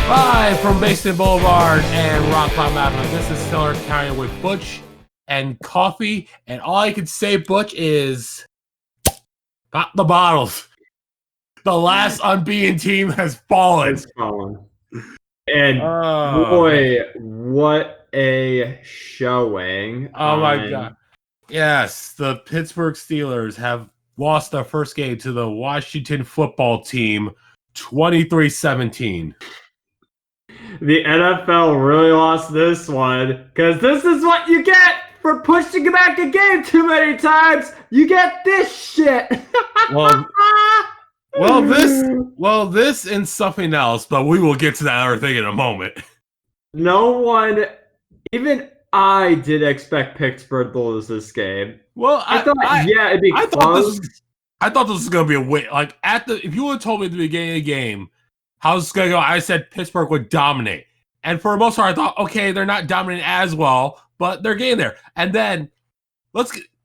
Live from Basin Boulevard and Rockland Avenue, this is Cellar County with Butch and Coffee. And all I can say, Butch, is pop the bottles. The last unbeaten team has fallen. It's fallen. And boy, what a showing. Oh my God. Yes, the Pittsburgh Steelers have lost their first game to the Washington football team 23-17. The NFL really lost this one because this is what you get for pushing back a game too many times. You get this shit. This and something else, but we will get to that other thing in a moment. No one, even I did expect Pittsburgh to lose this game. Well, I thought it'd be close. I thought this was going to be a win. Like if you would have told me at the beginning of the game how this is going to go, I said Pittsburgh would dominate. And for the most part, I thought, okay, they're not dominating as well, but they're getting there. And then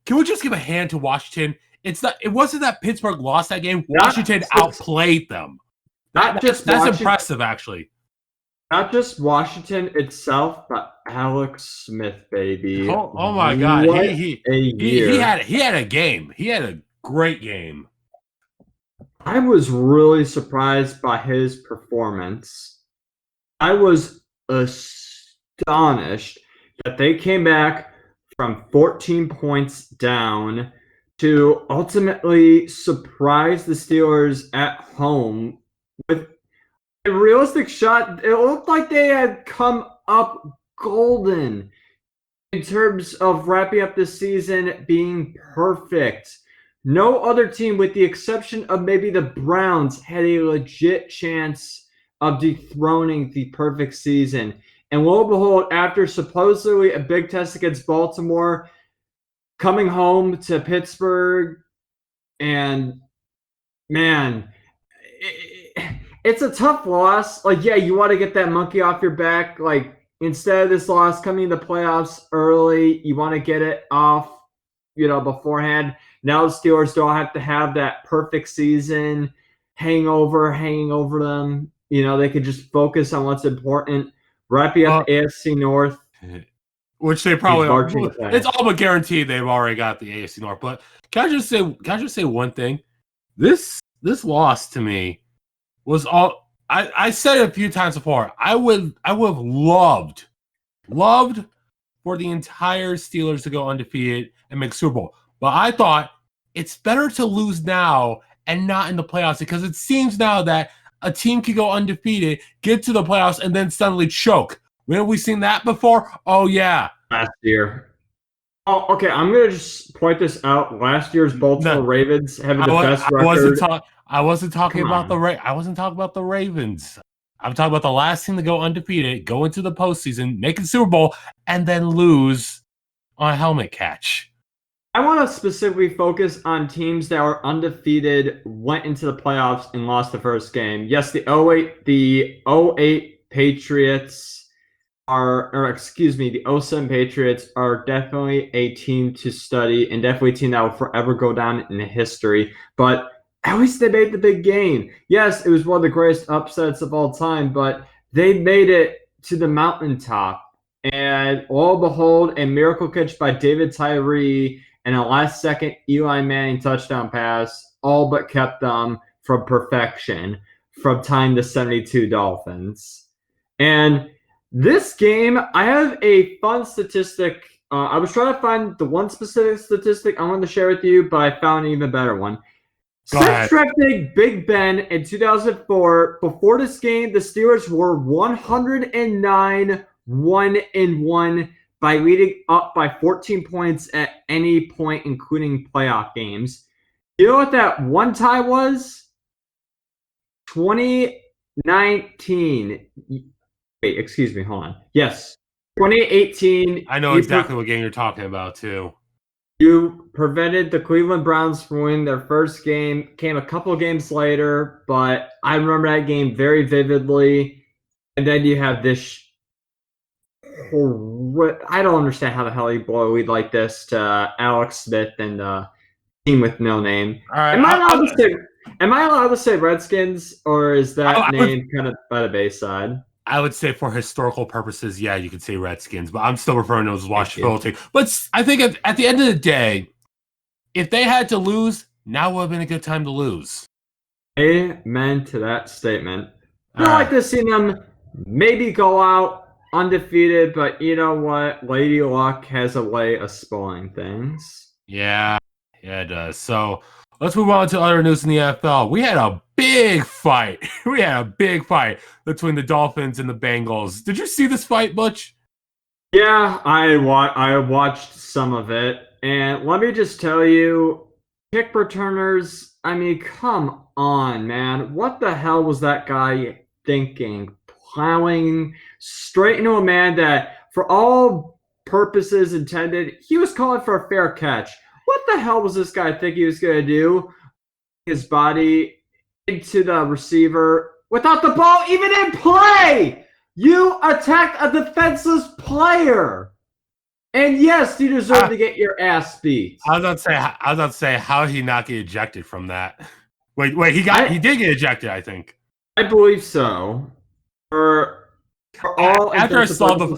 can we just give a hand to Washington? It wasn't that Pittsburgh lost that game. Washington outplayed them. That's impressive, actually. Not just Washington itself, but Alex Smith, baby. Oh my God, he had a game. He had a great game. I was really surprised by his performance. I was astonished that they came back from 14 points down to ultimately surprise the Steelers at home with a realistic shot. It looked like they had come up golden in terms of wrapping up the season being perfect. No other team, with the exception of maybe the Browns, had a legit chance of dethroning the perfect season. And lo and behold, after supposedly a big test against Baltimore, coming home to Pittsburgh, and man, it's a tough loss. Like, yeah, you want to get that monkey off your back. Like, instead of this loss coming to the playoffs early, you want to get it off, beforehand. Now the Steelers don't have to have that perfect season hanging over them. They could just focus on what's important. Wrapping up AFC North. Which they probably are. It's all but guaranteed they've already got the AFC North. But can I just say one thing? This loss to me was all I said it a few times before. I would have loved for the entire Steelers to go undefeated and make Super Bowl. But I thought it's better to lose now and not in the playoffs, because it seems now that a team can go undefeated, get to the playoffs, and then suddenly choke. When have we seen that before? Oh, yeah. Last year. Oh, okay. I'm going to just point this out. Last year's Baltimore Ravens having the best record. I wasn't talking about the Ravens. I'm talking about the last team to go undefeated, go into the postseason, make a Super Bowl, and then lose on a helmet catch. I want to specifically focus on teams that were undefeated, went into the playoffs, and lost the first game. Yes, the 08 Patriots the 07 Patriots are definitely a team to study, and definitely a team that will forever go down in history. But at least they made the big game. Yes, it was one of the greatest upsets of all time, but they made it to the mountaintop. And lo and behold, a miracle catch by David Tyree and a last-second Eli Manning touchdown pass all but kept them from perfection, from tying the 72 Dolphins. And this game, I have a fun statistic. I was trying to find the one specific statistic I wanted to share with you, but I found an even better one. Since drafting Big Ben in 2004, before this game, the Steelers were 109-1-1 by leading up by 14 points at any point, including playoff games. You know what that one time was? 2019. Wait, excuse me, hold on. Yes, 2018. I know exactly what game you're talking about, too. You prevented the Cleveland Browns from winning their first game. Came a couple games later, but I remember that game very vividly. And then you have this. I don't understand how the hell you blow a lead like this to Alex Smith and the team with no name. All right, Am I allowed to say Redskins, or is that name kind of by the Bayside? I would say for historical purposes, yeah, you could say Redskins, but I'm still referring to those Washington team. But I think at the end of the day, if they had to lose, now would have been a good time to lose. Amen to that statement. I'd like to see them maybe go out undefeated, but you know what? Lady Luck has a way of spoiling things. Yeah, it does. So let's move on to other news in the NFL. We had a big fight. Between the Dolphins and the Bengals. Did you see this fight, Butch? Yeah, I watched some of it, and let me just tell you, kick returners. I mean, come on, man. What the hell was that guy thinking? Plowing straight into a man that, for all purposes intended, he was calling for a fair catch. What the hell was this guy think he was going to do? His body into the receiver without the ball even in play. You attacked a defenseless player. And yes, you deserve to get your ass beat. I was about to say, how did he not get ejected from that? Wait, he did get ejected, I think. I believe so. For all after I saw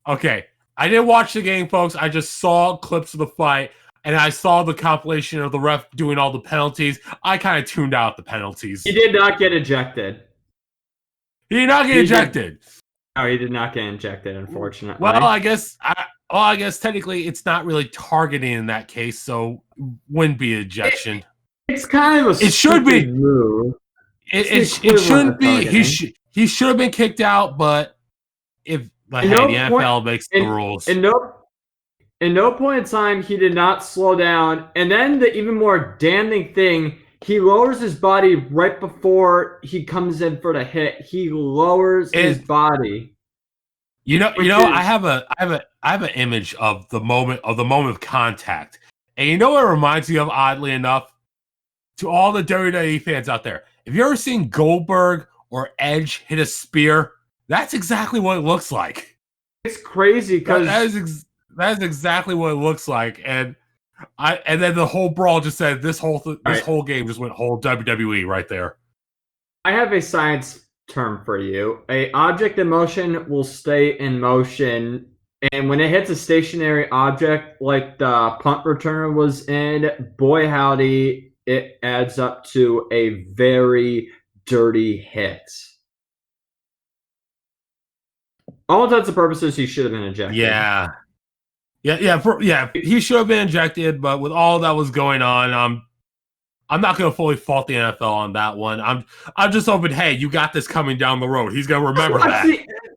okay, I didn't watch the game, folks. I just saw clips of the fight, and I saw the compilation of the ref doing all the penalties. I kind of tuned out the penalties. He did not get ejected. He did not get ejected. No, he did not get ejected, unfortunately. Well, I guess technically it's not really targeting in that case, so wouldn't be ejection. It's kind of a it should be move. It shouldn't be. He should have been kicked out, but the NFL makes the rules. In no point in time he did not slow down. And then the even more damning thing, he lowers his body right before he comes in for the hit. He lowers his body. I have an image of the moment of contact. And you know what it reminds me of, oddly enough, to all the WWE fans out there. If you ever seen Goldberg or Edge hit a spear, that's exactly what it looks like. It's crazy because that is exactly what it looks like, and then the whole brawl just said this whole game just went whole WWE right there. I have a science term for you. A object in motion will stay in motion, and when it hits a stationary object like the punt returner was in, boy howdy, it adds up to a very dirty hit. All intents and purposes, he should have been ejected. Yeah. He should have been ejected, but with all that was going on, I'm not going to fully fault the NFL on that one. I'm just hoping, hey, you got this coming down the road. He's going to remember that.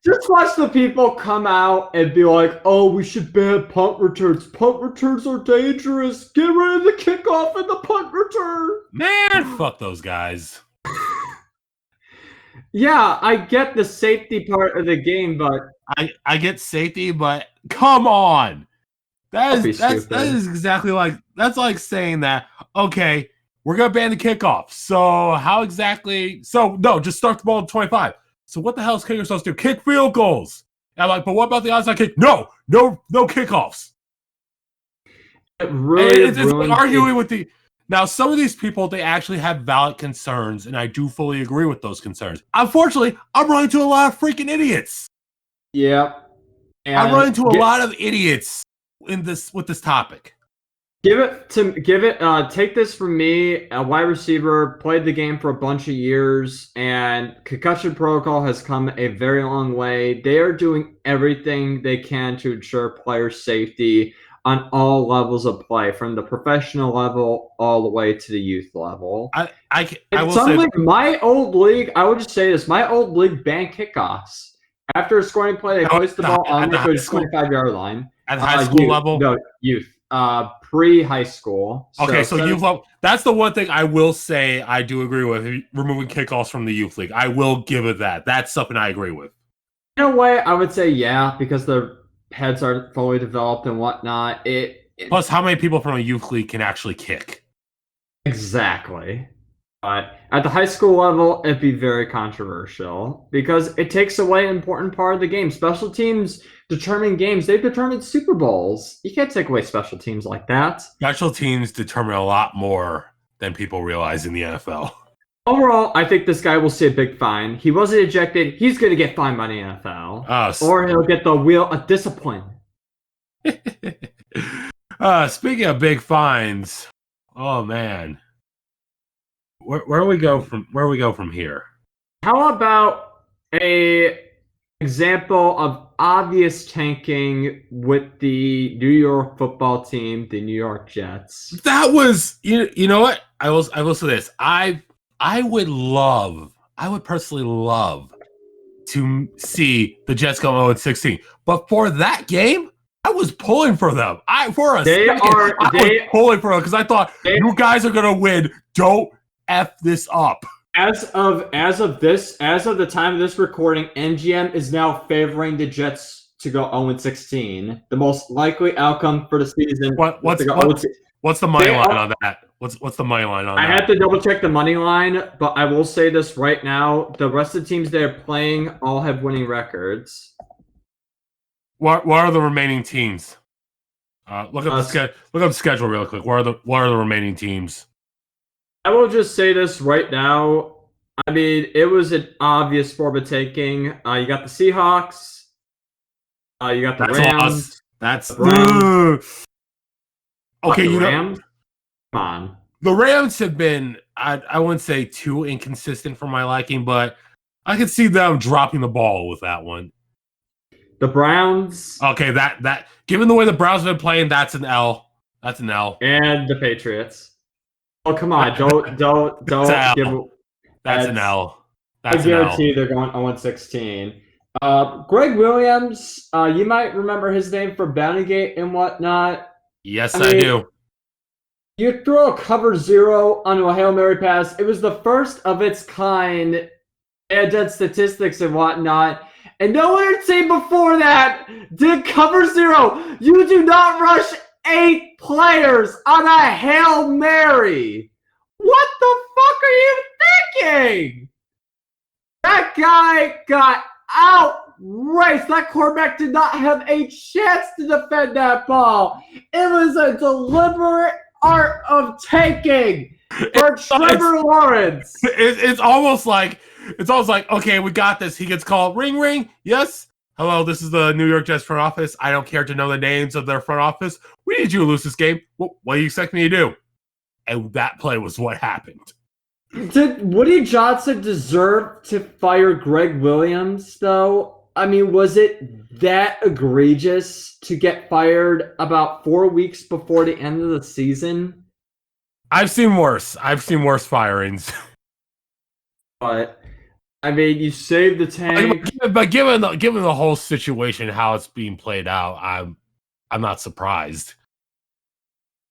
Just watch the people come out and be like, oh, we should ban punt returns. Punt returns are dangerous. Get rid of the kickoff and the punt return. Man, fuck those guys. Yeah, I get the safety part of the game, but I get safety, but come on. That is exactly that's like saying that, okay, we're gonna ban the kickoff. So how exactly no, just start the ball at 25. So what the hell is kicker supposed to do? Kick field goals. And I'm like, but what about the onside kick? No kickoffs. It's like arguing with the. Now, some of these people, they actually have valid concerns, and I do fully agree with those concerns. Unfortunately, I'm running into a lot of freaking idiots. Yeah. I'm running into a lot of idiots with this topic. Take this from me, a wide receiver, played the game for a bunch of years, and concussion protocol has come a very long way. They are doing everything they can to ensure player safety on all levels of play, from the professional level all the way to the youth level. My old league, I would just say this, my old league banned kickoffs. After a scoring play, they placed the ball on the 25-yard line. At the high school level? No, youth. Pre-high school. Okay, so youth level. That's the one thing I will say I do agree with, removing kickoffs from the youth league. I will give it that. That's something I agree with. In a way, I would say yeah, because their heads aren't fully developed and whatnot. Plus, how many people from a youth league can actually kick? Exactly. But at the high school level, it'd be very controversial because it takes away an important part of the game. Special teams determine games. They've determined Super Bowls. You can't take away special teams like that. Special teams determine a lot more than people realize in the NFL. Overall, I think this guy will see a big fine. He wasn't ejected. He's going to get fined by the NFL. Or he'll get the wheel of discipline. Speaking of big fines, oh man. Where do we go from here? How about a example of obvious tanking with the New York football team, the New York Jets? That was you know what? I will say this. I would personally love to see the Jets go 0-16. But for that game, I was pulling for them. I was pulling for them because I thought you guys are gonna win. Don't F this up. As of the time of this recording, MGM is now favoring the Jets to go 0-16. The most likely outcome for the season. What's the money line on that? What's the money line on that? I have to double check the money line, but I will say this right now: the rest of the teams they're playing all have winning records. What are the remaining teams? Look up the schedule real quick. What are the remaining teams? I will just say this right now. I mean, it was an obvious form of taking. You got the Seahawks. You got the Rams. That's the Rams. Okay, the Rams. Come on. The Rams have been, I wouldn't say too inconsistent for my liking, but I could see them dropping the ball with that one. The Browns. Okay, that given the way the Browns have been playing, that's an L. That's an L. And the Patriots. Oh, come on. Don't give. That's an L. I guarantee they're going 0-16. Greg Williams, you might remember his name for Bountygate and whatnot. Yes, I do. You throw a cover 0 onto a Hail Mary pass. It was the first of its kind. They had done statistics and whatnot. And no one had seen before that did cover 0. You do not rush 8 players on a Hail Mary. What the fuck are you thinking? That guy got outraced. That quarterback did not have a chance to defend that ball. It was a deliberate art of taking for Trevor Lawrence. It's almost like, okay, we got this. He gets called, ring, ring. Yes. Hello, this is the New York Jets front office. I don't care to know the names of their front office. We need you to lose this game. What do you expect me to do? And that play was what happened. Did Woody Johnson deserve to fire Greg Williams, though? I mean, was it that egregious to get fired about 4 weeks before the end of the season? I've seen worse. Firings. But I mean, you saved the tank. But given the whole situation, how it's being played out, I'm not surprised.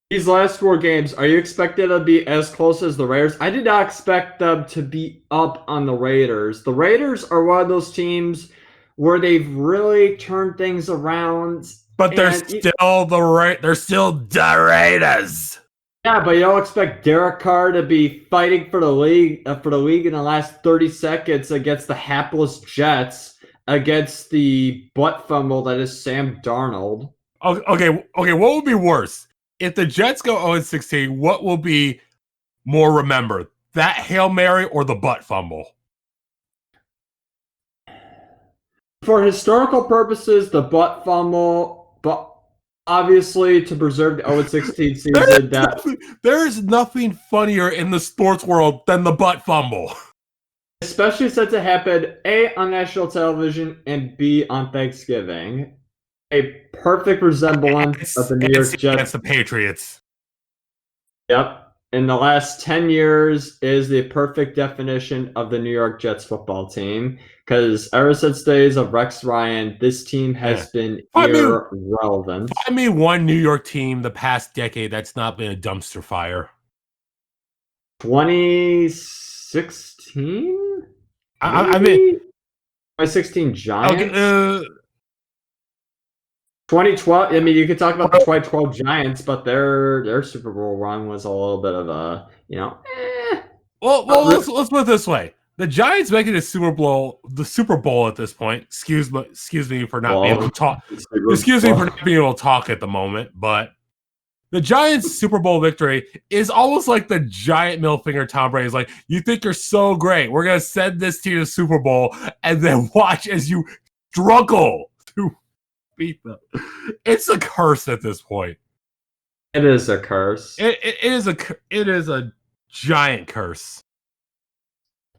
These last 4 games, are you expected to be as close as the Raiders? I did not expect them to be up on the Raiders. The Raiders are one of those teams where they've really turned things around. But they're still the Raiders. Yeah, but you don't expect Derek Carr to be fighting for the league in the last 30 seconds against the hapless Jets, against the butt fumble that is Sam Darnold. Okay. What would be worse? If the Jets go 0-16, what will be more remembered? That Hail Mary or the butt fumble? For historical purposes, the butt fumble, but obviously to preserve the 0-16 season, there's nothing funnier in the sports world than the butt fumble. Especially since it happened A, on national television, and B, on Thanksgiving. A perfect resemblance of the New York Jets against the Patriots. Yep. In the last 10 years is the perfect definition of the New York Jets football team. Because ever since the days of Rex Ryan, this team has been irrelevant. Find me one New York team the past decade that's not been a dumpster fire. 2016? I mean, 2016 Giants? Okay, 2012. I mean, you could talk about the 2012 Giants, but their Super Bowl run was a little bit of a, Well, let's put it this way: the Giants making the Super Bowl at this point. Excuse me for not being able to talk. Excuse me for not being able to talk at the moment, but The Giants' Super Bowl victory is almost like the giant middle finger Tom Brady is like, you think you're so great. We're going to send this to the Super Bowl and then watch as you struggle to beat them. It's a curse at this point. It is a curse. It is a giant curse.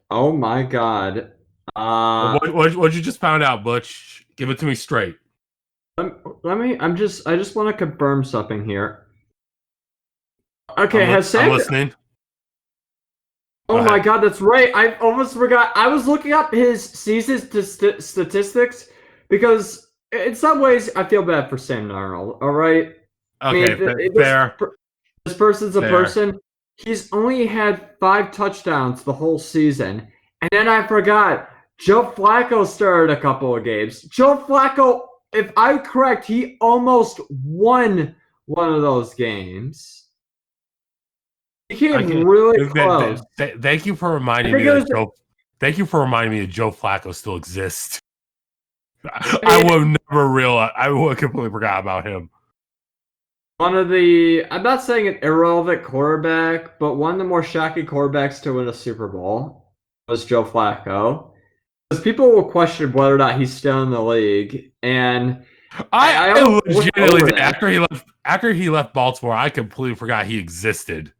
Oh my God. What you just found out, Butch? Give it to me straight. I just want to confirm something here. Okay, I'm listening. Oh my God, that's right. I almost forgot. I was looking up his season statistics because in some ways I feel bad for Sam Darnold. All right. Okay, fair. This person's a person. He's only had 5 touchdowns the whole season, and then I forgot Joe Flacco started a couple of games. Joe Flacco, if I'm correct, he almost won one of those games. He came really close. Thank you for reminding me that Joe. Thank you for reminding me that Joe Flacco still exists. I would have never realized. I would have completely forgot about him. I'm not saying an irrelevant quarterback, but one of the more shocking quarterbacks to win a Super Bowl was Joe Flacco. Because people will question whether or not he's still in the league, and I legitimately after he left Baltimore, I completely forgot he existed.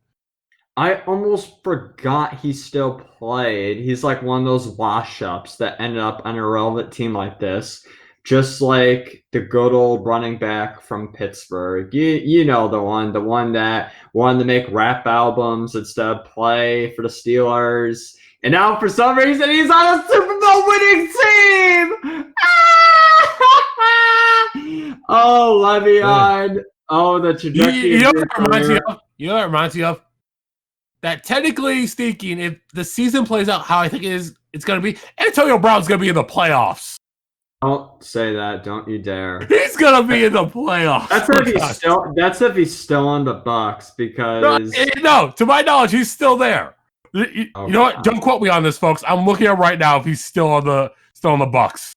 I almost forgot he still played. He's like one of those wash-ups that ended up on a relevant team like this. Just like the good old running back from Pittsburgh. You know the one that wanted to make rap albums instead of play for the Steelers. And now for some reason he's on a Super Bowl winning team! Oh, Le'Veon. Oh, the trajectory. You know what it reminds me of? That technically speaking, if the season plays out how I think it's going to be, Antonio Brown's going to be in the playoffs. Don't say that. Don't you dare. He's going to be in the playoffs. That's if he's still on the Bucks because... No, to my knowledge, he's still there. You know what? Don't quote me on this, folks. I'm looking at right now if he's still on the Bucks.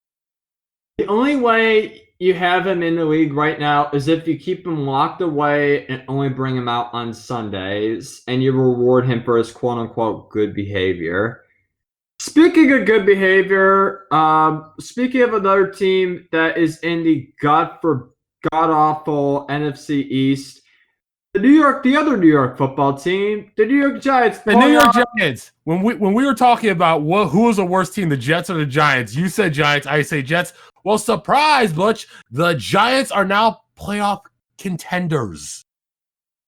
The only way you have him in the league right now is if you keep him locked away and only bring him out on Sundays, and you reward him for his quote-unquote good behavior. Speaking of good behavior, speaking of another team that is in the god-awful NFC East, the other New York football team, the New York Giants. The New York Giants. When we were talking about who was the worst team, the Jets or the Giants, you said Giants, I say Jets. Well, surprise, Butch. The Giants are now playoff contenders.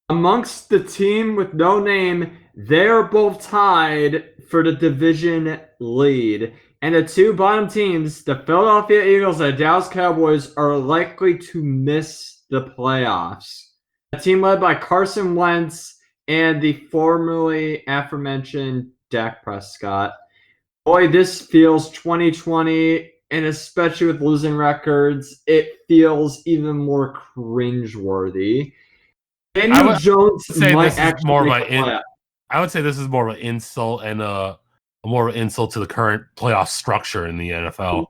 Amongst the team with no name, they're both tied for the division lead. And the 2 bottom teams, the Philadelphia Eagles and the Dallas Cowboys, are likely to miss the playoffs. A team led by Carson Wentz and the formerly aforementioned Dak Prescott. Boy, this feels 2020. And especially with losing records, it feels even more cringeworthy. Daniel Jones might actually I would say this is more of an insult and more of an insult to the current playoff structure in the NFL.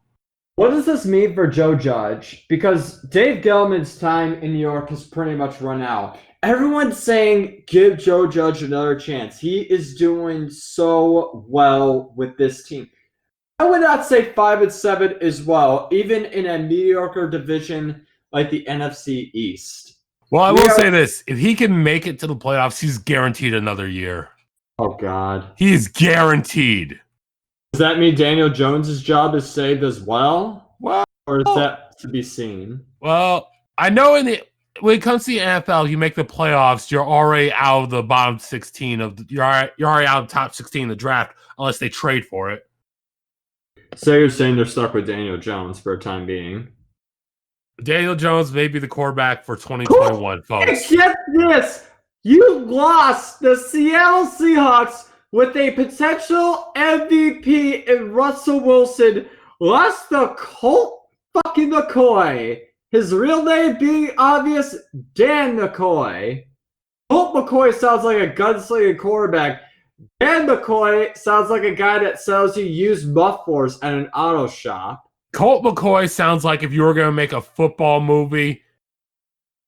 What does this mean for Joe Judge? Because Dave Gettleman's time in New York has pretty much run out. Everyone's saying give Joe Judge another chance. He is doing so well with this team. I would not say 5-7 as well, even in a mediocre division like the NFC East. Well, I will say this. If he can make it to the playoffs, he's guaranteed another year. Oh, God. He's guaranteed. Does that mean Daniel Jones' job is saved as well? Well, or is that to be seen? Well, I know when it comes to the NFL, you make the playoffs, you're already out of the bottom 16 you're already out of the top 16 in the draft unless they trade for it. So you're saying they're stuck with Daniel Jones for a time being? Daniel Jones may be the quarterback for 2021, folks. Get this! You lost the Seattle Seahawks with a potential MVP in Russell Wilson. Lost the Colt fucking McCoy. His real name being obvious, Dan McCoy. Colt McCoy sounds like a gunslinging quarterback. Dan McCoy sounds like a guy that sells you used mufflers at an auto shop. Colt McCoy sounds like if you were going to make a football movie,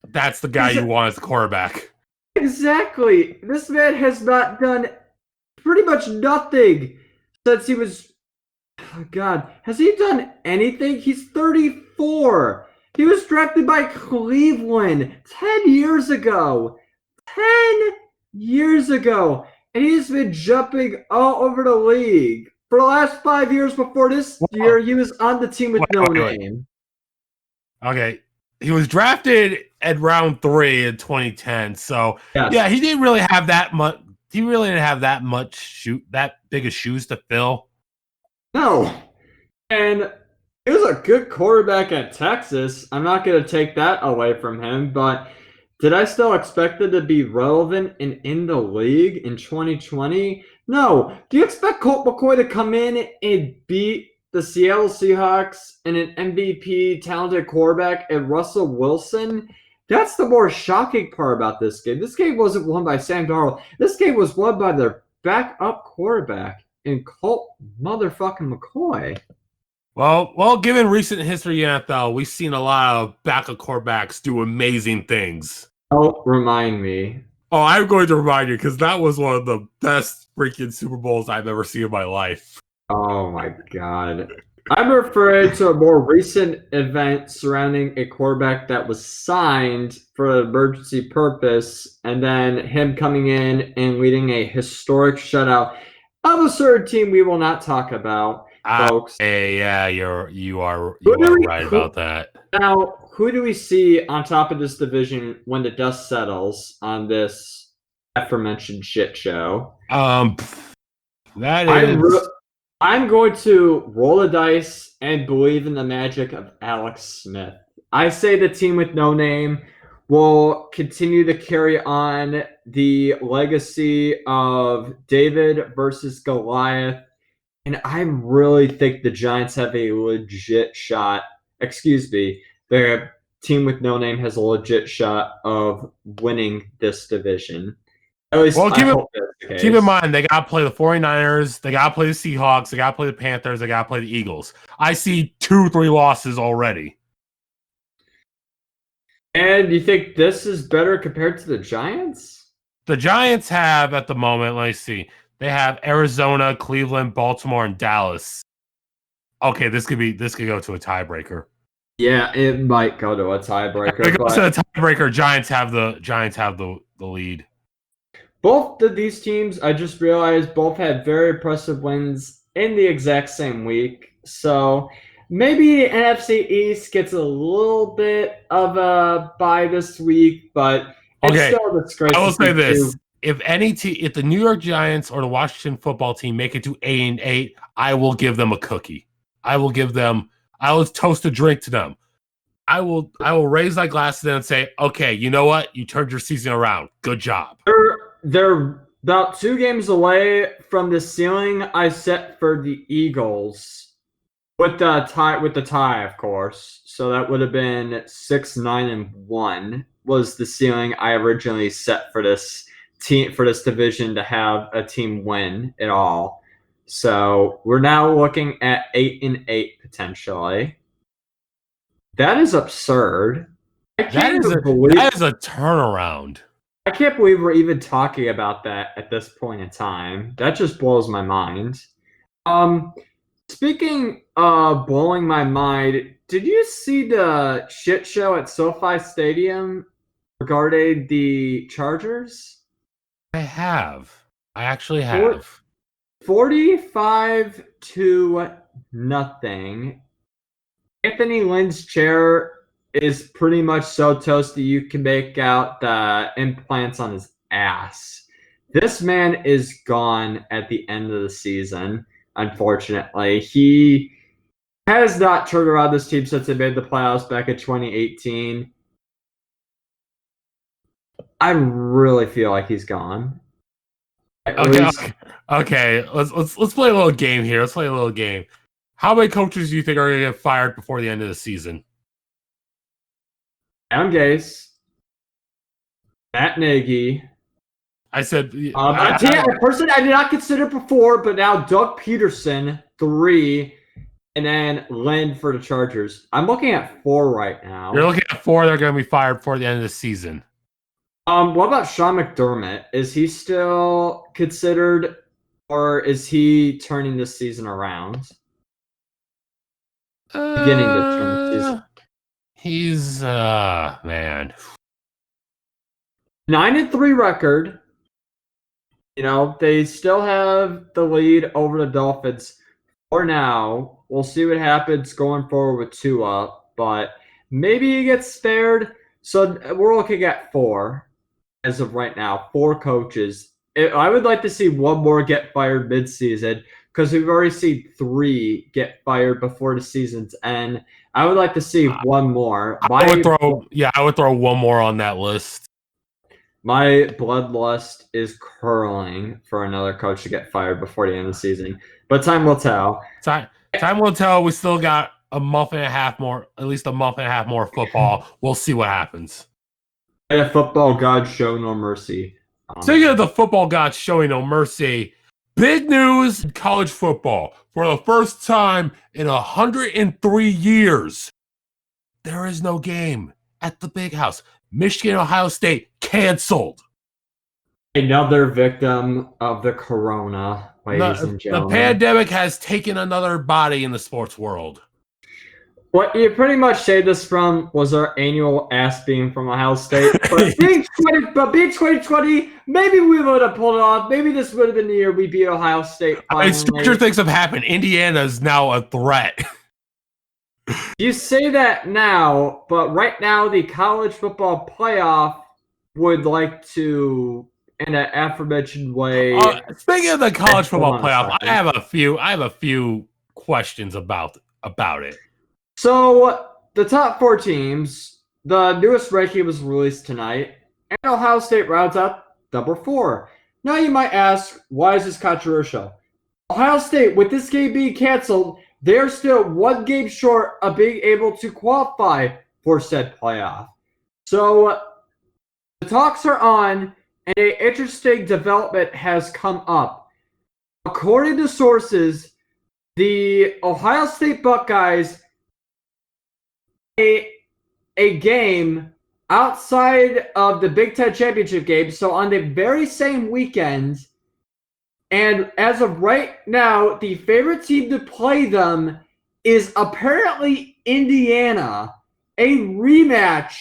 That's the guy you want as the quarterback. Exactly. This man has not done pretty much nothing since he was. Oh God, has he done anything? He's 34. He was drafted by Cleveland 10 years ago. 10 years ago. And he's been jumping all over the league. For the last 5 years before this year, he was on the team with no name. Okay. He was drafted at round 3 in 2010. So, yeah, he didn't really have that much. He really didn't have that big of shoes to fill. No. And he was a good quarterback at Texas. I'm not going to take that away from him, but did I still expect it to be relevant and in the league in 2020? No. Do you expect Colt McCoy to come in and beat the Seattle Seahawks and an MVP talented quarterback and Russell Wilson? That's the more shocking part about this game. This game wasn't won by Sam Darnold. This game was won by their backup quarterback and Colt motherfucking McCoy. Well, given recent history in NFL, we've seen a lot of backup quarterbacks do amazing things. Oh, remind me. Oh, I'm going to remind you because that was one of the best freaking Super Bowls I've ever seen in my life. Oh my God. I'm referring to a more recent event surrounding a quarterback that was signed for an emergency purpose, and then him coming in and leading a historic shutout of a certain team we will not talk about, folks. Yeah, you are right about that. Now, who do we see on top of this division when the dust settles on this aforementioned shit show? That is. I'm going to roll the dice and believe in the magic of Alex Smith. I say the team with no name will continue to carry on the legacy of David versus Goliath. And I really think the Giants have a legit shot. Excuse me. The team with no name has a legit shot of winning this division. At least keep in mind, they got to play the 49ers, they got to play the Seahawks, they got to play the Panthers, they got to play the Eagles. I see 2-3 losses already. And you think this is better compared to the Giants? The Giants have, at the moment, let me see, they have Arizona, Cleveland, Baltimore, and Dallas. Okay, this could go to a tiebreaker. Yeah, it might go to a tiebreaker. If it goes to a tiebreaker, Giants have the lead. Both of these teams, I just realized, both had very impressive wins in the exact same week. So maybe NFC East gets a little bit of a bye this week, but it's still a disgrace. I will say this. If the New York Giants or the Washington football team make it to 8-8, I will give them a cookie. I will toast a drink to them. I will raise my glass to them and say, okay, you know what? You turned your season around. Good job. They're about 2 games away from the ceiling I set for the Eagles with the tie, of course. So that would have been 6-9-1 was the ceiling I originally set for this team, for this division, to have a team win it all. So we're now looking at 8-8 potentially. That is absurd. That is a turnaround. I can't believe we're even talking about that at this point in time. That just blows my mind. Speaking of blowing my mind, did you see the shit show at SoFi Stadium regarding the Chargers? I have. I actually have. 45-0. Anthony Lynn's chair is pretty much so toasty you can make out the implants on his ass. This man is gone at the end of the season, unfortunately. He has not turned around this team since they made the playoffs back in 2018. I really feel like he's gone. Okay. Let's play a little game here. Let's play a little game. How many coaches do you think are going to get fired before the end of the season? Adam Gase, Matt Nagy. I said a person I did not consider before, but now Doug Peterson, 3, and then Lynn for the Chargers. I'm looking at 4 right now. You're looking at 4 that are going to be fired before the end of the season. What about Sean McDermott? Is he still considered, or is he turning this season around? Beginning to turn the season. He's man. 9-3 record. You know, they still have the lead over the Dolphins for now. We'll see what happens going forward with Tua, but maybe he gets spared. So we're looking at 4 as of right now, 4 coaches. I would like to see one more get fired midseason because we've already seen 3 get fired before the season's end. I would like to see one more. I would throw one more on that list. My bloodlust is curling for another coach to get fired before the end of the season. But time will tell. Time will tell. We still got a month and a half more, at least a month and a half more football. We'll see what happens. And football God show no mercy. Speaking of the football God showing no mercy, big news in college football. For the first time in 103 years, there is no game at the Big House. Michigan, Ohio State canceled. Another victim of the corona, ladies and gentlemen. The pandemic has taken another body in the sports world. What you pretty much saved us from was our annual ass beam from Ohio State. But being 2020, maybe we would have pulled it off. Maybe this would have been the year we beat Ohio State finally. Stranger things have happened. Indiana is now a threat. You say that now, but right now the college football playoff would like to, in an aforementioned way. Speaking of the college football playoff, I have a few questions about it. So the top 4 teams, the newest ranking was released tonight, and Ohio State rounds out number 4. Now you might ask, why is this controversial? Ohio State, with this game being canceled, they're still 1 game short of being able to qualify for said playoff. So the talks are on, and an interesting development has come up. According to sources, the Ohio State Buckeyes a game outside of the Big Ten Championship game, so on the very same weekend. And as of right now, the favorite team to play them is apparently Indiana, a rematch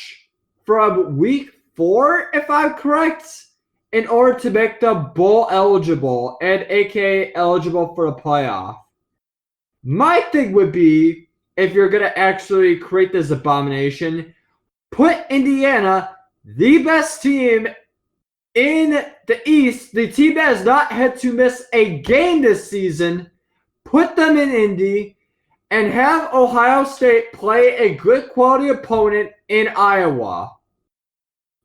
from week 4, if I'm correct, in order to make them bowl eligible and aka eligible for the playoff. My thing would be, if you're going to actually create this abomination, put Indiana, the best team in the East, the team that has not had to miss a game this season, put them in Indy, and have Ohio State play a good quality opponent in Iowa.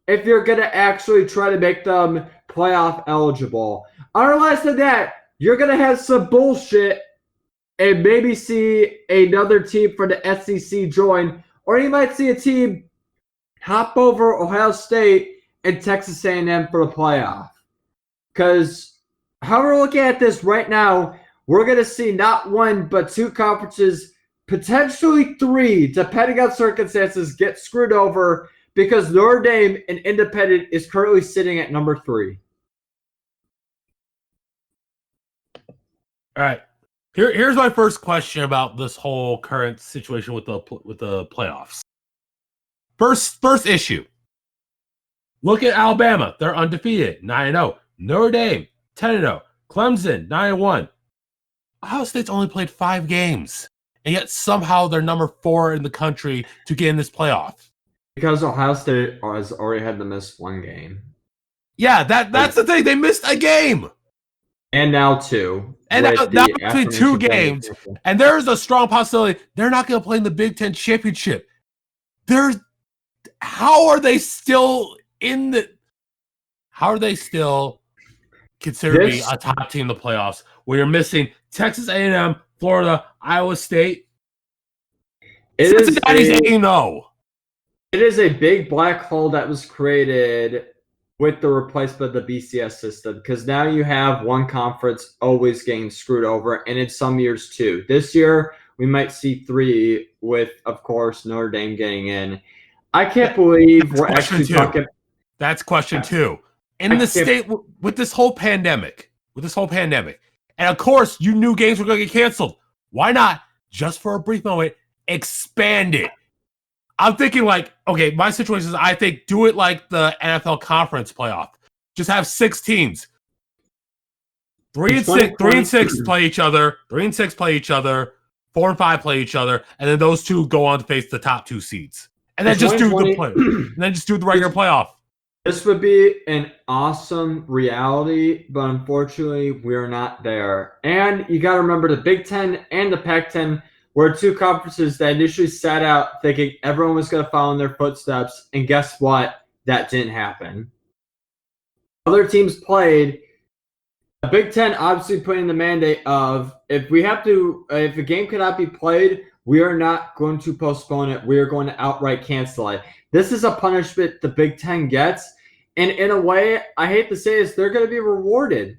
If you're going to actually try to make them playoff eligible. Otherwise than that, you're going to have some bullshit and maybe see another team for the SEC join, or you might see a team hop over Ohio State and Texas A&M for the playoff. Because how we're looking at this right now, we're going to see not 1 but 2 conferences, potentially 3, depending on circumstances, get screwed over because Notre Dame, an independent, is currently sitting at number 3. All right. Here's my first question about this whole current situation with the playoffs. First issue. Look at Alabama. They're undefeated, 9-0. Notre Dame, 10-0. Clemson, 9-1. Ohio State's only played 5 games, and yet somehow they're number 4 in the country to get in this playoff. Because Ohio State has already had to miss 1 game. Yeah, that's the thing. They missed a game. And now 2. And now between 2 games. And there's a strong possibility they're not going to play in the Big Ten Championship. How are they still considered to be a top team in the playoffs when you're missing Texas A&M, Florida, Iowa State? Cincinnati's 8-0. It is a big black hole that was created with the replacement of the BCS system, because now you have one conference always getting screwed over, and in some years too. This year, we might see 3 with, of course, Notre Dame getting in. I can't believe we're actually talking. That's question 2. In the state with this whole pandemic, and of course, you knew games were going to get canceled. Why not, just for a brief moment, expand it? I'm thinking like, okay, my situation is I think do it like the NFL conference playoff. Just have 6 teams. 3 and 6 play each other. 3 and 6 play each other. 4 and 5 play each other, and then those 2 go on to face the top 2 seeds. And then just do the play. And then just do the regular playoff. This would be an awesome reality, but unfortunately, we're not there. And you got to remember the Big Ten and the Pac-10 were 2 conferences that initially sat out thinking everyone was going to follow in their footsteps. And guess what? That didn't happen. Other teams played. The Big Ten obviously put in the mandate of if a game cannot be played, we are not going to postpone it. We are going to outright cancel it. This is a punishment the Big Ten gets. And in a way, I hate to say this, they're going to be rewarded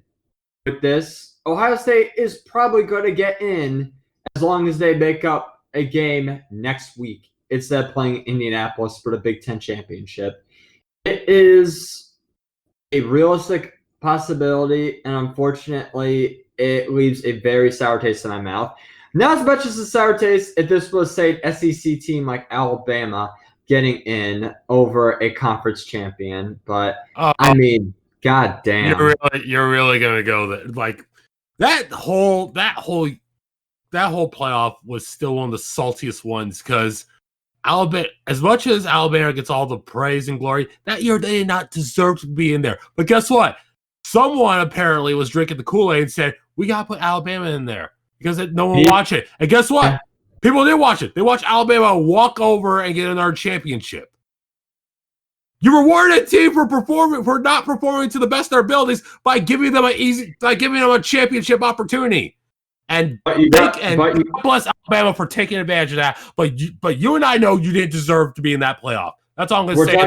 with this. Ohio State is probably going to get in as long as they make up a game next week instead of playing Indianapolis for the Big Ten championship. It is a realistic possibility, and unfortunately, it leaves a very sour taste in my mouth. Not as much as a sour taste if this was, say, an SEC team like Alabama getting in over a conference champion, but I mean, god damn, you're really gonna go there. Like that whole playoff was still one of the saltiest ones because Alabama, as much as Alabama gets all the praise and glory, that year they did not deserve to be in there. But guess what? Someone apparently was drinking the Kool-Aid and said, we got to put Alabama in there because no one will watch it. And guess what? People did watch it. They watched Alabama walk over and get another championship. You rewarded a team for not performing to the best of their abilities by giving them a championship opportunity. And God bless Alabama for taking advantage of that. But you and I know you didn't deserve to be in that playoff. That's all I'm going to say.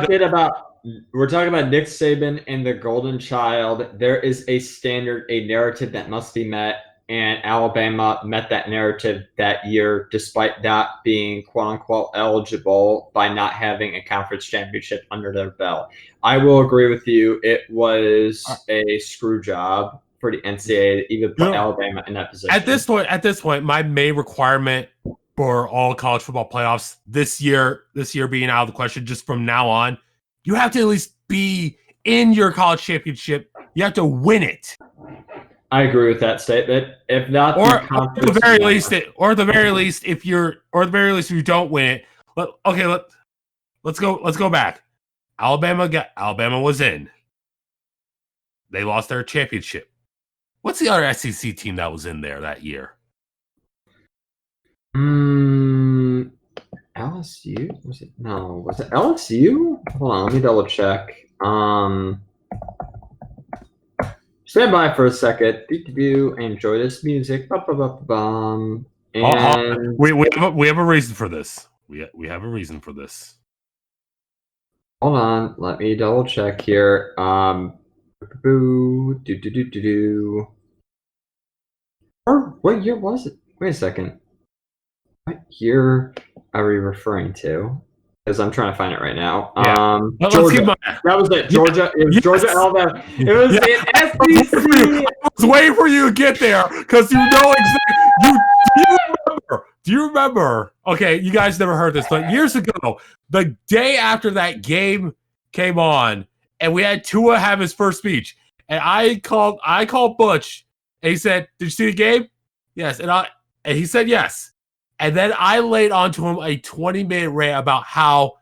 We're talking about Nick Saban and the Golden Child. There is a standard, a narrative that must be met, and Alabama met that narrative that year despite not being quote-unquote eligible by not having a conference championship under their belt. I will agree with you. It was a screw job for the NCAA to even put Alabama in that position. At this point, my main requirement for all college football playoffs this year being out of the question, just from now on, you have to at least be in your college championship. You have to win it. I agree with that statement. If not, at the very least, if you don't win it, let's go back. Alabama was in. They lost their championship. What's the other SEC team that was in there that year? LSU? Was it LSU? Hold on, let me double check. Stand by for a second. Enjoy this music. And we have a reason for this. We have a reason for this. Hold on, let me double check here. Or what year was it? Wait a second. What year are we referring to? Because I'm trying to find it right now. Yeah. Georgia. That was it. Georgia. It was Georgia, Alabama. It was an SEC. I was waiting for you to get there because you know exactly. Do you remember? Okay, you guys never heard this, but years ago, the day after that game came on, and we had Tua have his first speech, and I called Butch, and he said, "Did you see the game?" Yes, and he said yes. And then I laid onto him a 20-minute rant about how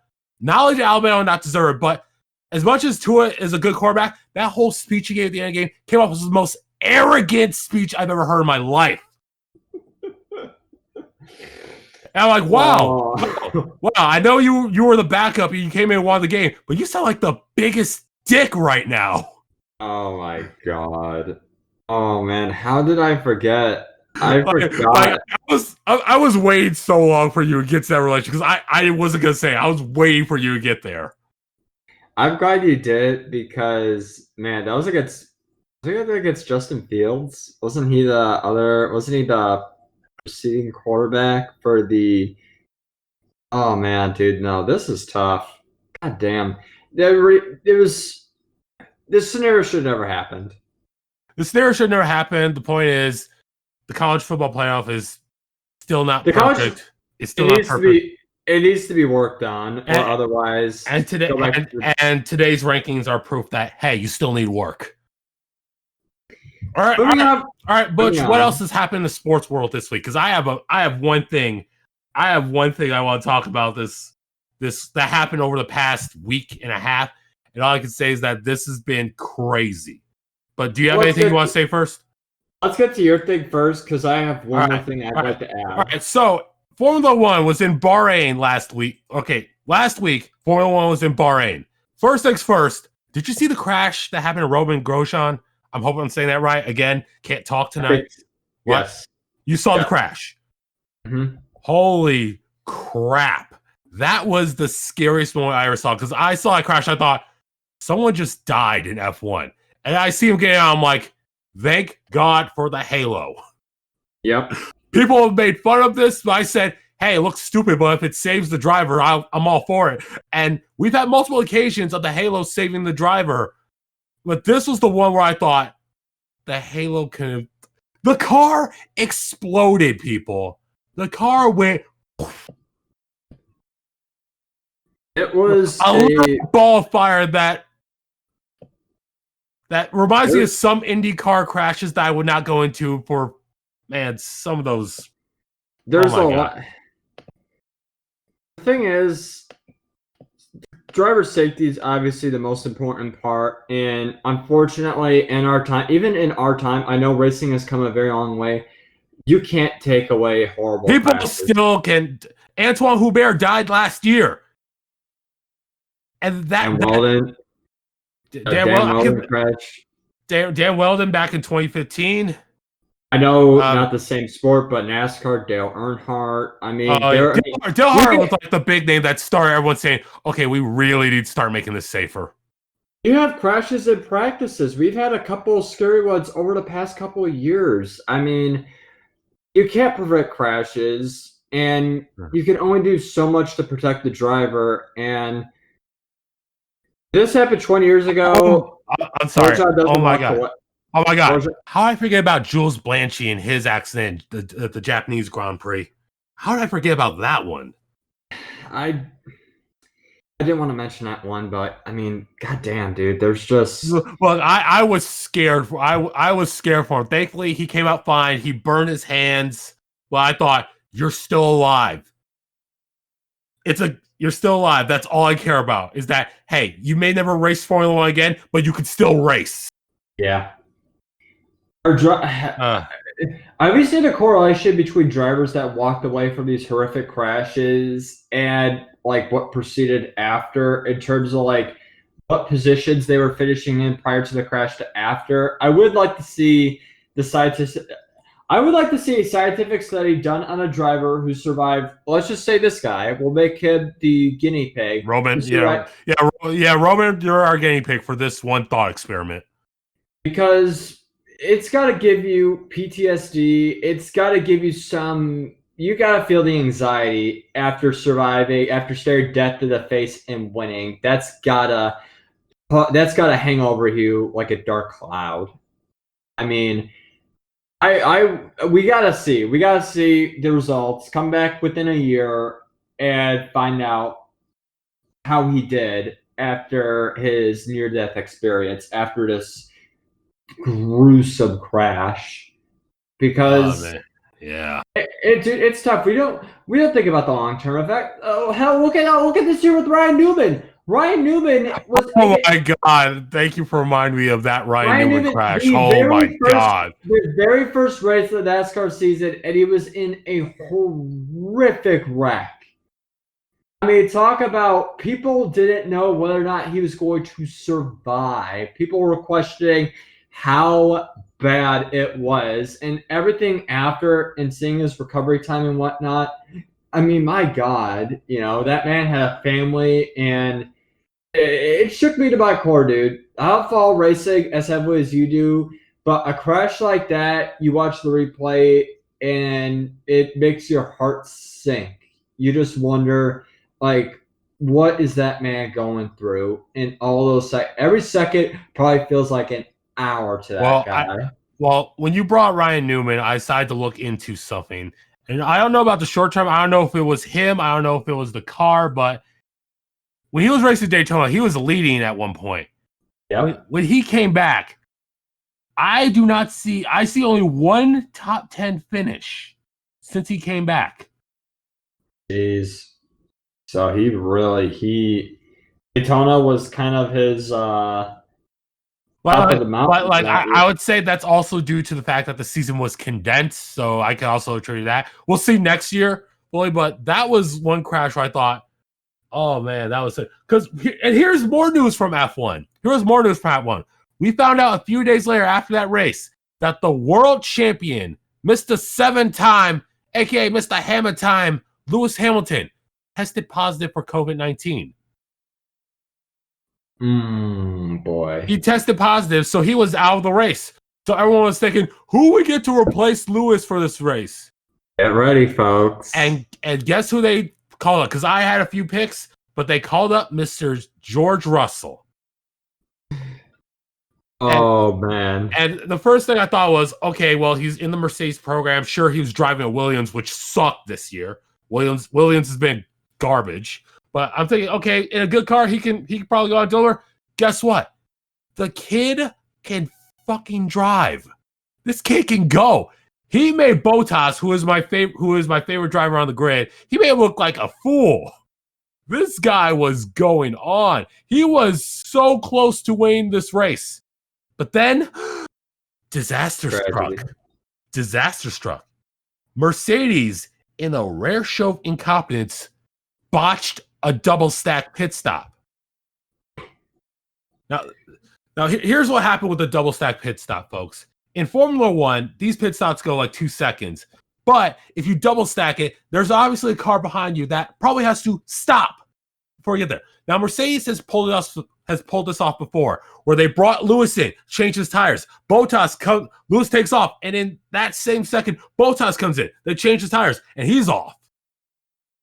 not only did Alabama not deserve it, but as much as Tua is a good quarterback, that whole speech he gave at the end of the game came off as the most arrogant speech I've ever heard in my life. And I'm like, wow, I know you were the backup and you came in and won the game, but you sound like the biggest dick right now. Oh my god. Oh man, how did I forget? I forgot. I was waiting so long for you to get to that relation because I wasn't gonna say it. I was waiting for you to get there. I'm glad you did because man, that was against Justin Fields. Wasn't he the receiving quarterback for the. Oh man, dude, no, this is tough. God damn, it was. This scenario should have never happened. The scenario should never happen. The point is, the college football playoff is still not perfect. It's still not perfect. It needs to be worked on, or otherwise. And today's rankings are proof that hey, you still need work. All right, Butch. What else has happened in the sports world this week? Because I have one thing. I want to talk about this that happened over the past week and a half, and all I can say is that this has been crazy. But do you have anything you want to say first? Let's get to your thing first, because I have one more thing I'd like to add. All right, so Formula One was in Bahrain last week. Okay, last week, Formula One was in Bahrain. First things first, did you see the crash that happened to Roman Grosjean? I'm hoping I'm saying that right. Again, can't talk tonight. Yes. You saw the crash. Mm-hmm. Holy crap. That was the scariest moment I ever saw, because I saw that crash. I thought, someone just died in F1. And I see him getting out. I'm like, thank God for the halo. Yep. People have made fun of this, but I said, hey, it looks stupid, but if it saves the driver, I'm all for it. And we've had multiple occasions of the halo saving the driver. But this was the one where I thought, the halo could. The car exploded, people. The car went. It was a ball of fire that reminds me of some IndyCar crashes that I would not go into for, man, some of those. There's a lot. The thing is, driver safety is obviously the most important part, and unfortunately, even in our time, I know racing has come a very long way. You can't take away horrible. People still can. Antoine Hubert died last year, and Dan Weldon crash. Dan Weldon back in 2015. I know not the same sport, but NASCAR, Dale Earnhardt. I mean, Dale Earnhardt was like the big name that started everyone saying, okay, we really need to start making this safer. You have crashes in practices. We've had a couple of scary ones over the past couple of years. I mean, you can't prevent crashes, and you can only do so much to protect the driver. And this happened 20 years ago. I'm sorry. Oh my God. How did I forget about Jules Blanchie and his accident at the Japanese Grand Prix? How did I forget about that one? I didn't want to mention that one, but I mean, goddamn, dude, there's just. Well, I was scared. I was scared for him. Thankfully, he came out fine. He burned his hands. Well, I thought, you're still alive. You're still alive. That's all I care about. Is that, hey, you may never race Formula One again, but you could still race. Yeah. Have you seen a correlation between drivers that walked away from these horrific crashes and like what proceeded after, in terms of like what positions they were finishing in prior to the crash to after? I would like to see a scientific study done on a driver who survived. Let's just say this guy. We'll make him the guinea pig. Roman, Roman, you're our guinea pig for this one thought experiment. Because it's got to give you PTSD. It's got to give you you got to feel the anxiety after surviving, after staring death to the face and winning. That's got to hang over you like a dark cloud. I mean, we got to see the results, come back within a year and find out how he did after his near-death experience, after this gruesome crash, because it's tough. We don't think about the long-term effect. Oh hell, look at this year with Ryan Newman. Ryan Newman was. Oh my God! Thank you for reminding me of that Ryan Newman crash. Oh my God! The very first race of the NASCAR season, and he was in a horrific wreck. I mean, talk about people didn't know whether or not he was going to survive. People were questioning how bad it was, and everything after, and seeing his recovery time and whatnot. I mean, my God, that man had a family, and it shook me to my core, dude. I don't follow racing as heavily as you do, but a crash like that, you watch the replay, and it makes your heart sink. You just wonder, like, what is that man going through? And all those every second probably feels like an hour to that guy. Well, when you brought Ryan Newman, I decided to look into something. And I don't know about the short term. I don't know if it was him. I don't know if it was the car. But when he was racing Daytona, he was leading at one point. Yeah. When he came back, I see only one top 10 finish since he came back. Jeez. So Daytona was kind of his I would say that's also due to the fact that the season was condensed, so I can also attribute that. We'll see next year, Billy, but that was one crash where I thought, oh man, that was it. And here's more news from F1. We found out a few days later after that race that the world champion, Mr. 7-time, aka Mr. Hammer Time, Lewis Hamilton, tested positive for COVID-19. Boy. He tested positive, so he was out of the race. So everyone was thinking, who we get to replace Lewis for this race? Get ready, folks. And guess who they called up? Because I had a few picks, but they called up Mr. George Russell. Man. And the first thing I thought was, okay, well, he's in the Mercedes program. Sure, he was driving a Williams, which sucked this year. Williams has been garbage. But I'm thinking, okay, in a good car, he can probably go on Dover. Guess what? The kid can fucking drive. This kid can go. He made Bottas, who is my favorite driver on the grid, he made him look like a fool. This guy was going on. He was so close to winning this race. But then, disaster struck. Mercedes, in a rare show of incompetence, botched a double stack pit stop. Now here's what happened with the double stack pit stop, folks. In Formula 1, these pit stops go like 2 seconds. But if you double stack it, there's obviously a car behind you that probably has to stop before you get there. Now, Mercedes has pulled this off before, where they brought Lewis in, changed his tires. Lewis takes off, and in that same second, Bottas comes in. They change his tires, and he's off.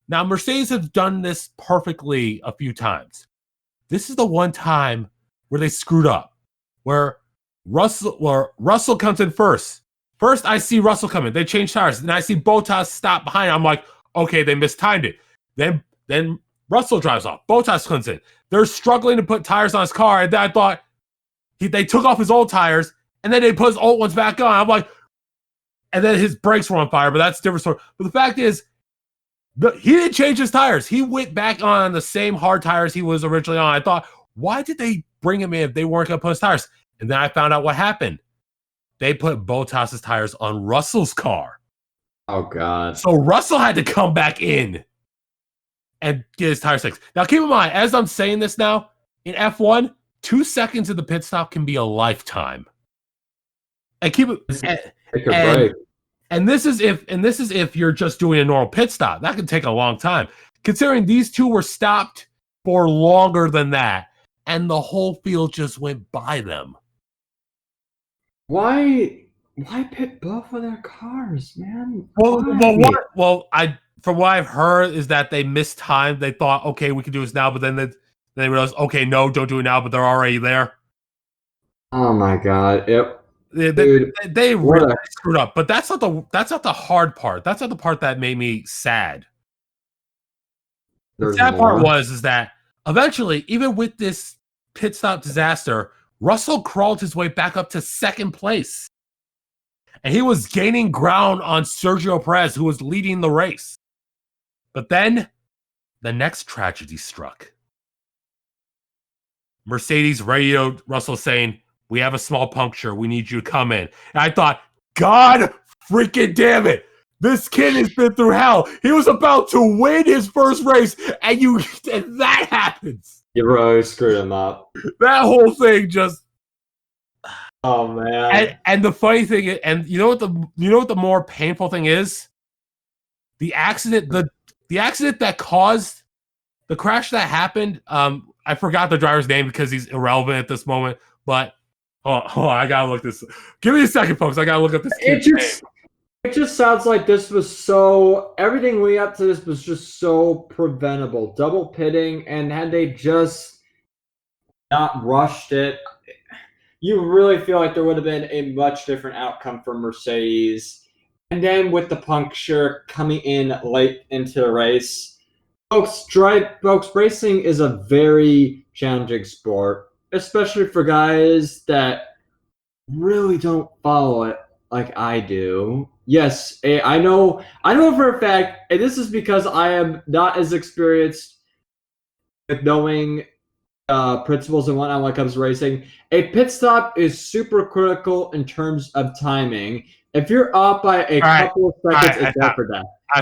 Now, Mercedes has done this perfectly a few times. This is the one time where they screwed up, where Russell comes in first. First, I see Russell come in. They change tires. Then I see Bottas stop behind. I'm like, okay, they mistimed it. Then Russell drives off. Bottas comes in. They're struggling to put tires on his car. And then I thought they took off his old tires, and then they put his old ones back on. I'm like, and then his brakes were on fire, but that's a different story. But the fact is, he didn't change his tires. He went back on the same hard tires he was originally on. I thought, why did they bring him in if they weren't going to put his tires? And then I found out what happened. They put Bottas' tires on Russell's car. Oh, God. So Russell had to come back in and get his tires fixed. Now, keep in mind, as I'm saying this now, in F1, 2 seconds of the pit stop can be a lifetime. And keep it. And this is if you're just doing a normal pit stop. That could take a long time. Considering these two were stopped for longer than that, and the whole field just went by them. Why pit both of their cars, man? From what I've heard is that they mistimed. They thought, okay, we can do this now, but then they realized, okay, no, don't do it now, but they're already there. Oh my God! Yep. They really screwed up, but that's not the hard part. That's not the part that made me sad. The sad part is that eventually, even with this pit stop disaster, Russell crawled his way back up to second place. And he was gaining ground on Sergio Perez, who was leading the race. But then, the next tragedy struck. Mercedes radioed Russell saying, "We have a small puncture. We need you to come in." And I thought, God freaking damn it. This kid has been through hell. He was about to win his first race, and that happens. You really screwed him up. That whole thing just. Oh man! And the funny thing, and you know what the more painful thing is? The accident, the accident that caused the crash that happened. I forgot the driver's name because he's irrelevant at this moment. But hold on, I gotta look this. Give me a second, folks. I gotta look up this kid's name. It just sounds like this was everything leading up to this was just so preventable. Double pitting, and had they just not rushed it, you really feel like there would have been a much different outcome for Mercedes. And then with the puncture coming in late into the race, folks, racing is a very challenging sport, especially for guys that really don't follow it like I do. Yes, I know for a fact, and this is because I am not as experienced with knowing principles and whatnot when it comes to racing. A pit stop is super critical in terms of timing. If you're off by a couple of seconds, it's bad for that. I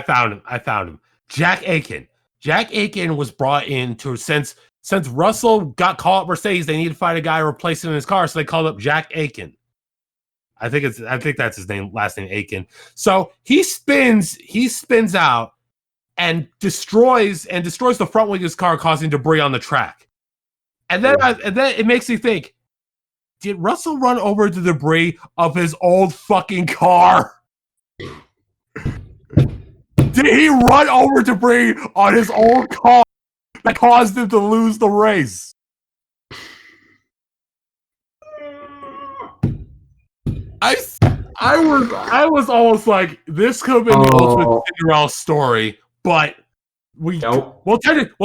found him. Jack Aiken. Jack Aiken was brought in to since Russell got caught at Mercedes, they needed to find a guy to replace him in his car, so they called up Jack Aiken. I think that's his name, last name Aiken. So he spins out and destroys the front wing of his car, causing debris on the track. And then it makes me think, did Russell run over the debris of his old fucking car? Did he run over debris on his old car that caused him to lose the race? I was almost like, this could have been the ultimate Cinderella story, but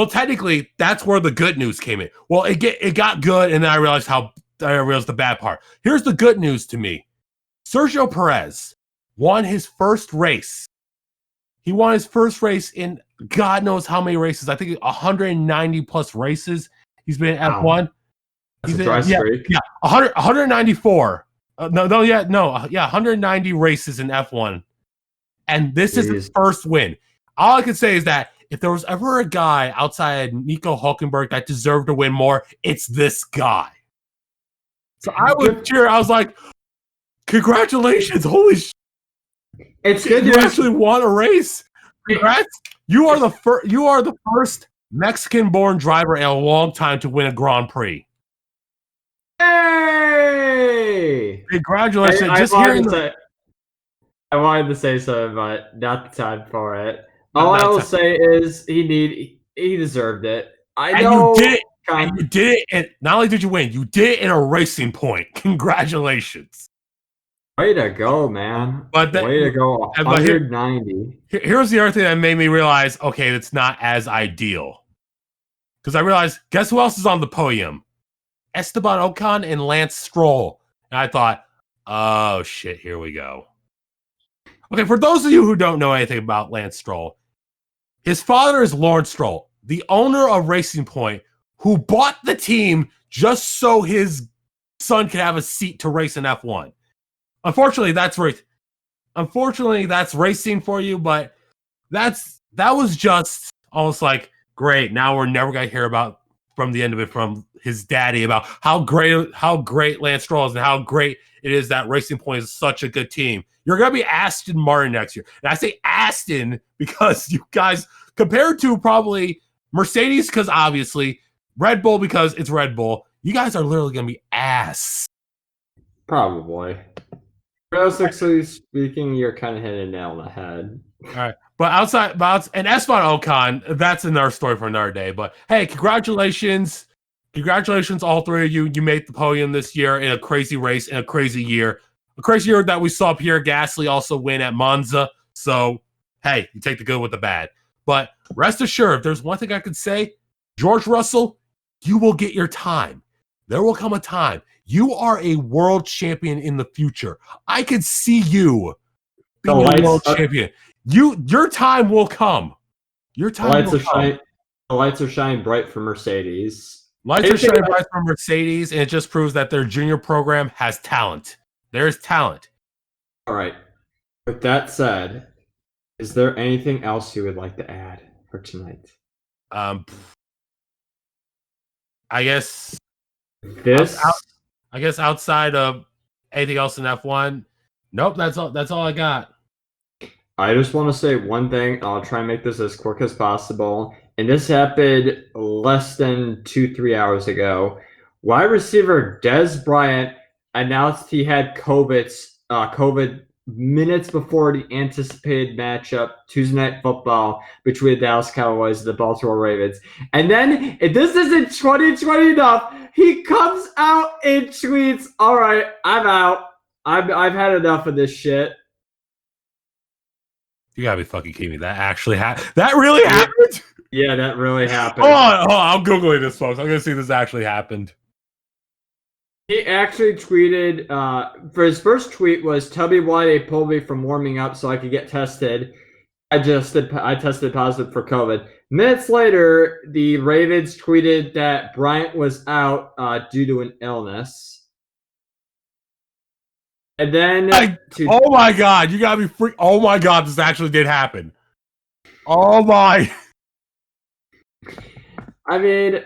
technically that's where the good news came in. Well, it got good, and then I realized the bad part. Here's the good news to me. Sergio Perez won his first race. He won his first race in God knows how many races. I think 190 plus races he's been at F1. That's a dry streak. Yeah, 194. 190 races in F1. And this is his first win. All I can say is that if there was ever a guy outside Nico Hulkenberg that deserved to win more, it's this guy. So I would cheer. I was like, congratulations. Holy shit. It's good you actually won a race. Congrats. You are the first Mexican-born driver in a long time to win a Grand Prix. Hey! Congratulations. I wanted to say something, but not the time for it. All I will say is he deserved it. You did it. And not only did you win, you did it in a racing point. Congratulations. Way to go, man. Way to go. 190. Here's the other thing that made me realize, okay, it's not as ideal. Because I realized, guess who else is on the podium? Esteban Ocon and Lance Stroll. And I thought, oh, shit, here we go. Okay, for those of you who don't know anything about Lance Stroll, his father is Lawrence Stroll, the owner of Racing Point, who bought the team just so his son could have a seat to race in F1. Unfortunately, that's racing for you, but that was just almost like, great, now we're never going to hear about from the end of it from his daddy about how great Lance Stroll is and how great it is that Racing Point is such a good team. You're going to be Aston Martin next year. And I say Aston because you guys, compared to probably Mercedes, because obviously, Red Bull because it's Red Bull, you guys are literally going to be ass. Probably. Realistically speaking, you're kind of hitting a nail on the head. All right. But and Esteban Ocon, that's another story for another day. But hey, congratulations. Congratulations, all three of you. You made the podium this year in a crazy race, in a crazy year. A crazy year that we saw Pierre Gasly also win at Monza. So, hey, you take the good with the bad. But rest assured, if there's one thing I could say, George Russell, you will get your time. There will come a time. You are a world champion in the future. I could see you being a world champion. Your time will come. Your time will come. The lights are shining bright for Mercedes. Lights are shining bright for Mercedes, and it just proves that their junior program has talent. There is talent. All right. With that said, is there anything else you would like to add for tonight? I guess outside of anything else in F1, nope. That's all I got. I just want to say one thing. I'll try and make this as quick as possible. And this happened less than 2-3 hours ago. Wide receiver Des Bryant announced he had COVID minutes before the anticipated matchup, Tuesday Night Football, between the Dallas Cowboys and the Baltimore Ravens. And then, if this isn't 2020 enough, he comes out and tweets, "All right, I'm out. I've had enough of this shit." You gotta be fucking kidding me. That actually happened? That really happened? Yeah, that really happened. Hold on, I'm Googling this, folks. I'm gonna see if this actually happened. He actually tweeted, for his first tweet was, "Tell me why they pulled me from warming up so I could get tested. I tested positive for COVID." Minutes later, the Ravens tweeted that Bryant was out due to an illness. And then... oh my God, you gotta be free. Oh my God, this actually did happen. Oh my... I mean,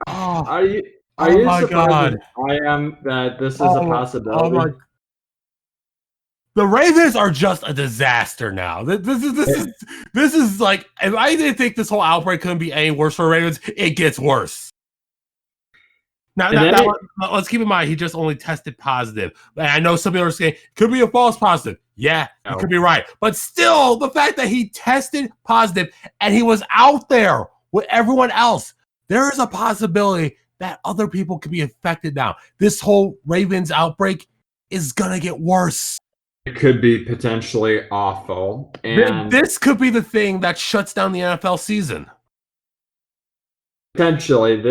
are you surprised? God. I am that this is a possibility. The Ravens are just a disaster now. This is like, if I didn't think this whole outbreak couldn't be any worse for the Ravens, it gets worse. Now, let's keep in mind he just only tested positive. And I know some people are saying it could be a false positive. Yeah, you could be right. But still, the fact that he tested positive and he was out there with everyone else, there is a possibility that other people could be affected now. This whole Ravens outbreak is going to get worse. It could be potentially awful. And this could be the thing that shuts down the NFL season. Potentially.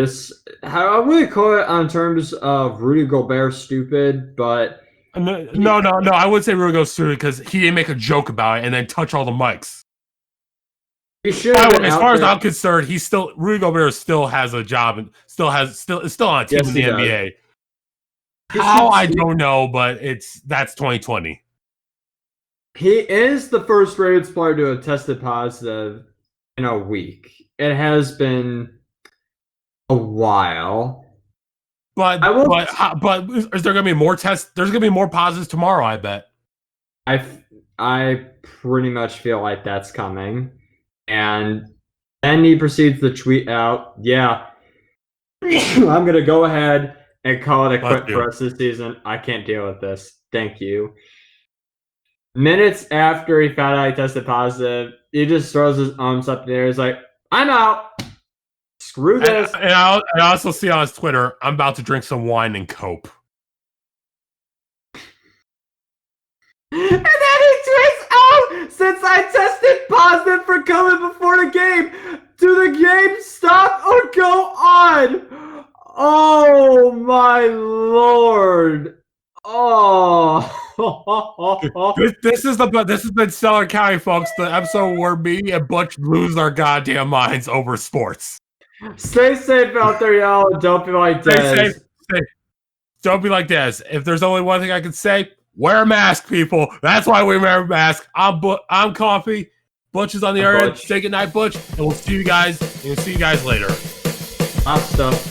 I wouldn't call it on terms of Rudy Gobert stupid, but... No. I would say Rudy Gobert stupid because he didn't make a joke about it and then touch all the mics. He should. As far as I'm concerned, Rudy Gobert still has a job and is still on a team in the NBA. How I don't know, but that's 2020. He is the first Ravens player to have tested positive in a week. It has been a while. But is there going to be more tests? There's going to be more positives tomorrow, I bet. I pretty much feel like that's coming. And then he proceeds to tweet out, "Yeah, I'm going to go ahead and call it a quit for us this season. I can't deal with this. Thank you." Minutes after he found out he tested positive, he just throws his arms up in the air. He's like, "I'm out. Screw this." And I also see on his Twitter, "I'm about to drink some wine and cope." And then he tweets out, "Since I tested positive for COVID before the game, do the game stop or go on?" Oh my Lord. Oh. This has been Cellar County, folks. The episode where me and Butch lose our goddamn minds over sports. Stay safe out there, y'all. Don't be like Des. Don't be like Des. If there's only one thing I can say, wear a mask, people. That's why we wear a mask. I'm Coffee. Butch is on the other end. Say goodnight, Butch, and we'll see you guys. Later. Hot stuff.